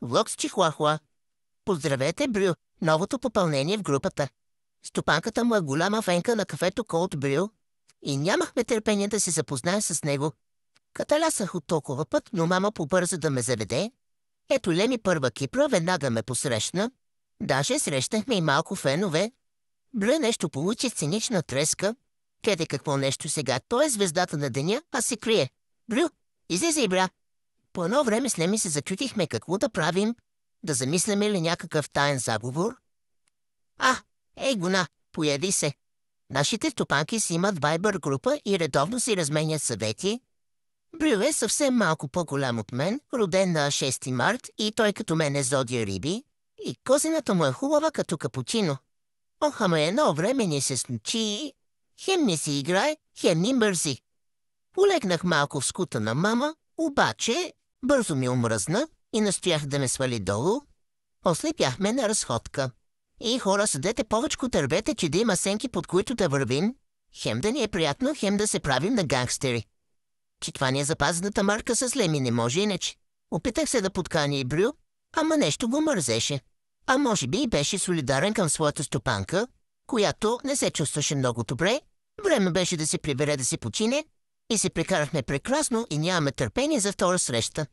Влог с Чихуахуа. Поздравете, Брю, новото попълнение в групата. Стопанката му е голяма фенка на кафето Cold Brew и нямахме търпение да се запознаем с него. Каталясах от толкова път, но мама побърза да ме заведе. Ето Леми първа Кипра веднага ме посрещна. Даже срещнахме и малко фенове. Брю нещо получи сценична треска. Гледай какво нещо сега. Той е звездата на деня, а се крие. Брю, излизай, бра. По едно време с Леми се зачутихме какво да правим. Да замисляме ли някакъв таен заговор? Ей, гона, пояди се. Нашите стопанки си имат Viber група и редовно си разменят съвети. Брю е съвсем малко по-голям от мен, роден на 6 март и той като мен е зодия Риби. И козината му е хубава като капучино. Ама едно време ни се случи. Хем не си играе, хем ни мързи. Полегнах малко в скута на мама, обаче бързо ми омръзна и настоях да ме свали долу. После бяхме на разходка. И хора, съдете повечко търбете, че да има сенки, под които да вървим. Хем да ни е приятно, хем да се правим на гангстери. Че това ни е запазената марка с Леми, не може иначе. Опитах се да подканя и Брю, ама нещо го мързеше. А може би и беше солидарен към своята стопанка, която не се чувстваше много добре. Време беше да се прибере да се почине и се прекарахме прекрасно и нямаме търпение за втора среща.